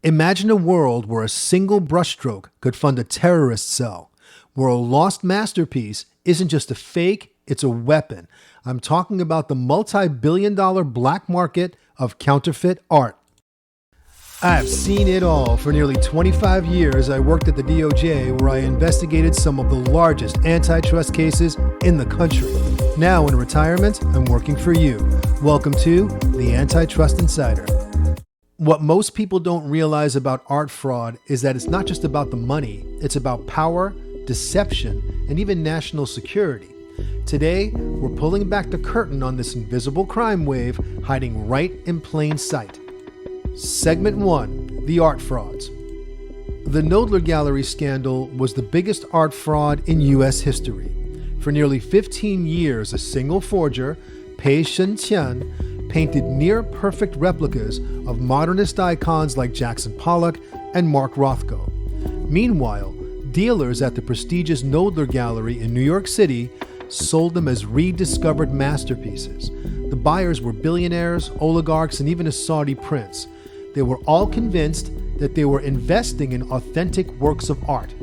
Imagine a world where a single brushstroke could fund a terrorist cell, where a lost masterpiece isn't just a fake, it's a weapon. I'm talking about the multi-billion-dollar black market of counterfeit art. I've seen it all. For nearly 25 years, I worked at the DOJ, where I investigated some of the largest antitrust cases in the country. Now in retirement, I'm working for you. Welcome to the Antitrust Insider. What most people don't realize about art fraud is that it's not just about the money, it's about power, deception, and even national security. Today, we're pulling back the curtain on this invisible crime wave hiding right in plain sight. Segment 1. The Art Frauds. The Knoedler Gallery scandal was the biggest art fraud in U.S. history. For nearly 15 years, a single forger, Pei-Shen, painted near-perfect replicas of modernist icons like Jackson Pollock and Mark Rothko. Meanwhile, dealers at the prestigious Knoedler Gallery in New York City sold them as rediscovered masterpieces. The buyers were billionaires, oligarchs, and even a Saudi prince. They were all convinced that they were investing in authentic works of art.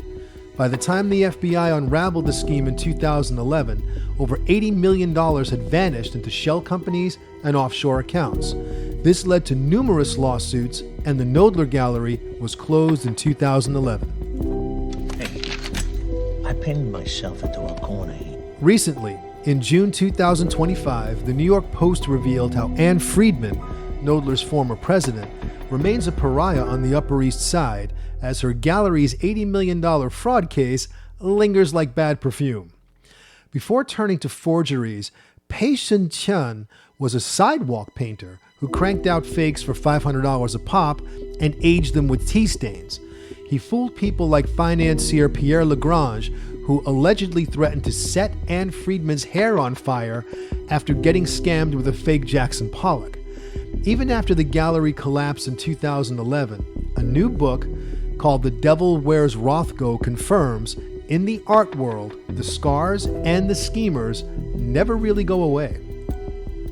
By the time the FBI unraveled the scheme in 2011, over $80 million had vanished into shell companies and offshore accounts. This led to numerous lawsuits, and the Knoedler Gallery was closed in 2011. Hey, I pinned myself into a corner here. Recently, in June 2025, the New York Post revealed how Anne Friedman, Knoedler's former president, remains a pariah on the Upper East Side as her gallery's $80 million fraud case lingers like bad perfume. Before turning to forgeries, Pei-Shen was a sidewalk painter who cranked out fakes for $500 a pop and aged them with tea stains. He fooled people like financier Pierre Lagrange, who allegedly threatened to set Anne Friedman's hair on fire after getting scammed with a fake Jackson Pollock. Even after the gallery collapsed in 2011, a new book called The Devil Wears Rothko confirms, in the art world, the scars and the schemers never really go away.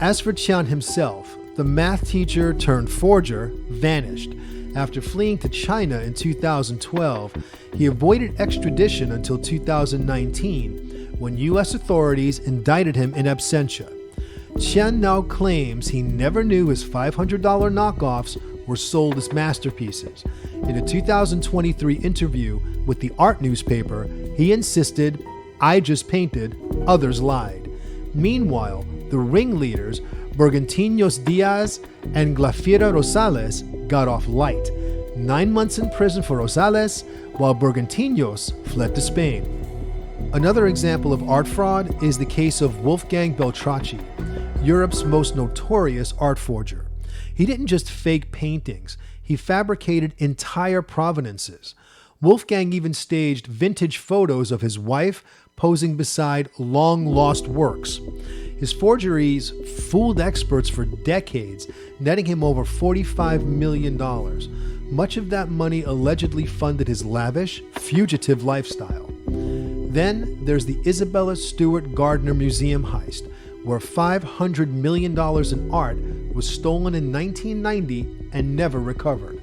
As for Qian himself, the math teacher turned forger vanished. After fleeing to China in 2012, he avoided extradition until 2019, when U.S. authorities indicted him in absentia. Qian now claims he never knew his $500 knockoffs were sold as masterpieces. In a 2023 interview with the art newspaper, he insisted, "I just painted, others lied." Meanwhile, the ringleaders, Bergantinos Diaz and Glafira Rosales, got off light. 9 months in prison for Rosales, while Bergantinos fled to Spain. Another example of art fraud is the case of Wolfgang Beltracchi, Europe's most notorious art forger. He didn't just fake paintings, he fabricated entire provenances. Wolfgang even staged vintage photos of his wife posing beside long-lost works. His forgeries fooled experts for decades, netting him over $45 million. Much of that money allegedly funded his lavish, fugitive lifestyle. Then there's the Isabella Stewart Gardner Museum heist, where $500 million in art was stolen in 1990 and never recovered.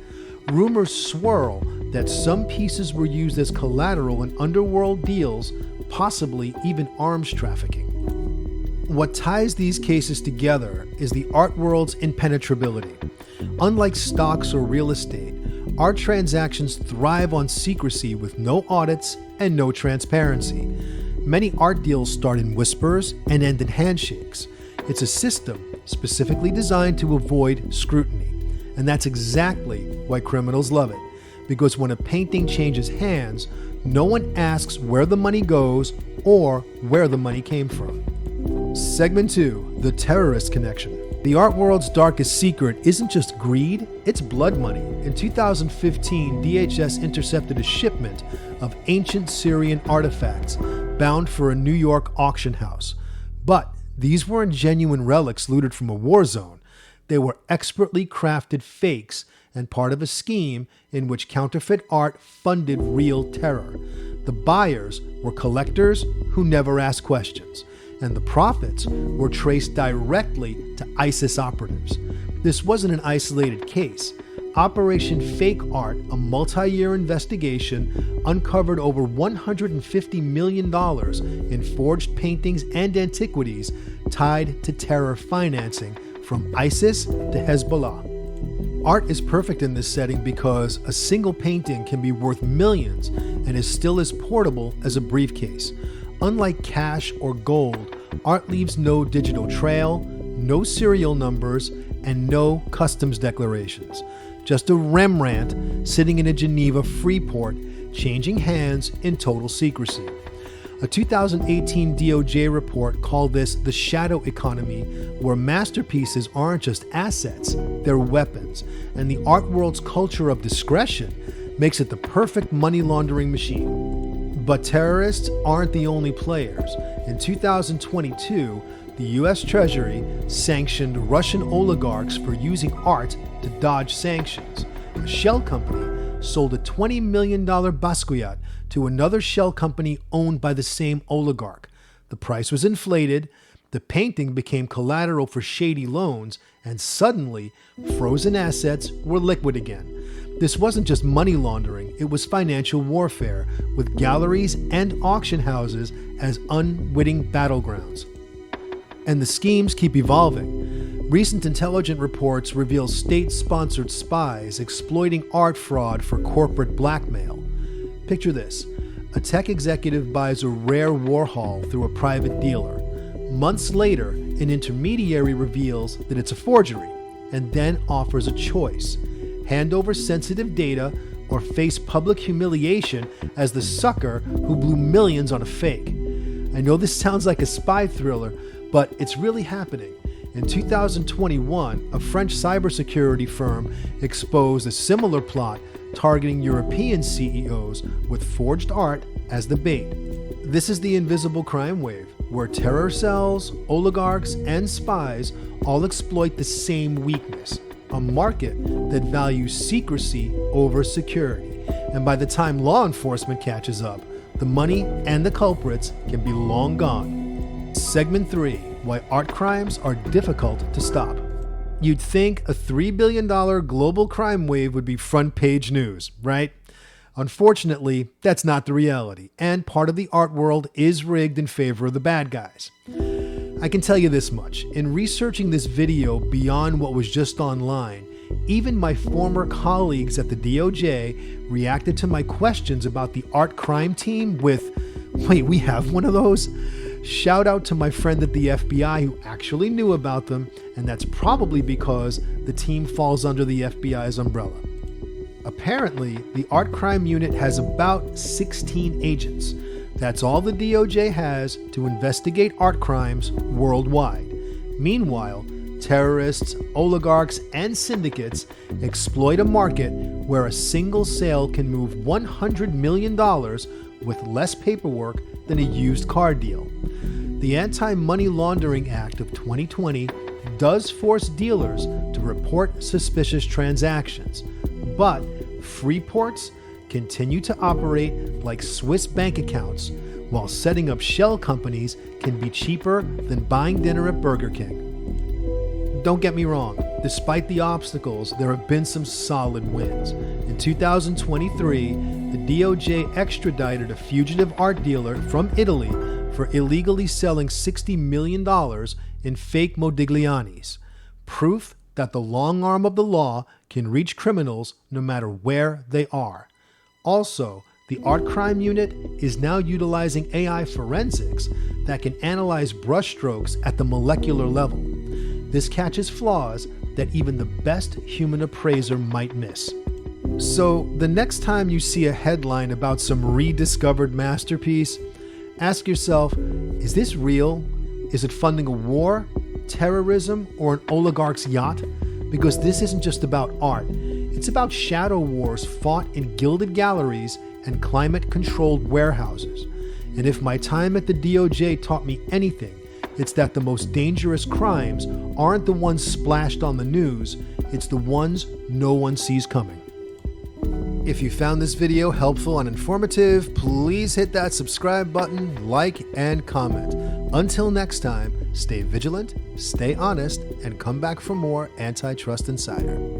Rumors swirl that some pieces were used as collateral in underworld deals, possibly even arms trafficking. What ties these cases together is the art world's impenetrability. Unlike stocks or real estate, art transactions thrive on secrecy with no audits and no transparency. Many art deals start in whispers and end in handshakes. It's a system specifically designed to avoid scrutiny. And that's exactly why criminals love it. Because when a painting changes hands, no one asks where the money goes or where the money came from. Segment 2. The Terrorist Connection. The art world's darkest secret isn't just greed, it's blood money. In 2015, DHS intercepted a shipment of ancient Syrian artifacts bound for a New York auction house. But these weren't genuine relics looted from a war zone. They were expertly crafted fakes and part of a scheme in which counterfeit art funded real terror. The buyers were collectors who never asked questions, and the profits were traced directly to ISIS operatives. This wasn't an isolated case. Operation Fake Art, a multi-year investigation, uncovered over $150 million in forged paintings and antiquities tied to terror financing, from ISIS to Hezbollah. Art is perfect in this setting because a single painting can be worth millions and is still as portable as a briefcase. Unlike cash or gold, art leaves no digital trail, no serial numbers, and no customs declarations. Just a Rembrandt sitting in a Geneva free port, changing hands in total secrecy. A 2018 DOJ report called this the shadow economy, where masterpieces aren't just assets, they're weapons, and the art world's culture of discretion makes it the perfect money laundering machine. But terrorists aren't the only players. In 2022, the US Treasury sanctioned Russian oligarchs for using art to dodge sanctions. A shell company sold a $20 million Basquiat to another shell company owned by the same oligarch. The price was inflated, the painting became collateral for shady loans, and suddenly, frozen assets were liquid again. This wasn't just money laundering, it was financial warfare, with galleries and auction houses as unwitting battlegrounds. And the schemes keep evolving. Recent intelligence reports reveal state-sponsored spies exploiting art fraud for corporate blackmail. Picture this. A tech executive buys a rare Warhol through a private dealer. Months later, an intermediary reveals that it's a forgery and then offers a choice: hand over sensitive data or face public humiliation as the sucker who blew millions on a fake. I know this sounds like a spy thriller, but it's really happening. In 2021, a French cybersecurity firm exposed a similar plot targeting European CEOs with forged art as the bait. This is the invisible crime wave, where terror cells, oligarchs, and spies all exploit the same weakness: a market that values secrecy over security. And by the time law enforcement catches up, the money and the culprits can be long gone. Segment 3: Why art crimes are difficult to stop. You'd think a $3 billion global crime wave would be front page news, right? Unfortunately, that's not the reality, and part of the art world is rigged in favor of the bad guys. I can tell you this much: in researching this video beyond what was just online, even my former colleagues at the DOJ reacted to my questions about the art crime team with, "Wait, we have one of those?" Shout out to my friend at the FBI who actually knew about them, and that's probably because the team falls under the FBI's umbrella. Apparently, the art crime unit has about 16 agents. That's all the DOJ has to investigate art crimes worldwide. Meanwhile, terrorists, oligarchs, and syndicates exploit a market where a single sale can move $100 million with less paperwork than a used car deal. The Anti-Money Laundering Act of 2020 does force dealers to report suspicious transactions, but free ports continue to operate like Swiss bank accounts, while setting up shell companies can be cheaper than buying dinner at Burger King. Don't get me wrong, despite the obstacles, there have been some solid wins. In 2023, the DOJ extradited a fugitive art dealer from Italy for illegally selling $60 million in fake Modiglianis, proof that the long arm of the law can reach criminals no matter where they are. Also, the art crime unit is now utilizing AI forensics that can analyze brushstrokes at the molecular level. This catches flaws that even the best human appraiser might miss. So, the next time you see a headline about some rediscovered masterpiece, ask yourself, is this real? Is it funding a war, terrorism, or an oligarch's yacht? Because this isn't just about art. It's about shadow wars fought in gilded galleries and climate-controlled warehouses. And if my time at the DOJ taught me anything, it's that the most dangerous crimes aren't the ones splashed on the news, it's the ones no one sees coming. If you found this video helpful and informative, please hit that subscribe button, like, and comment. Until next time, stay vigilant, stay honest, and come back for more Antitrust Insider.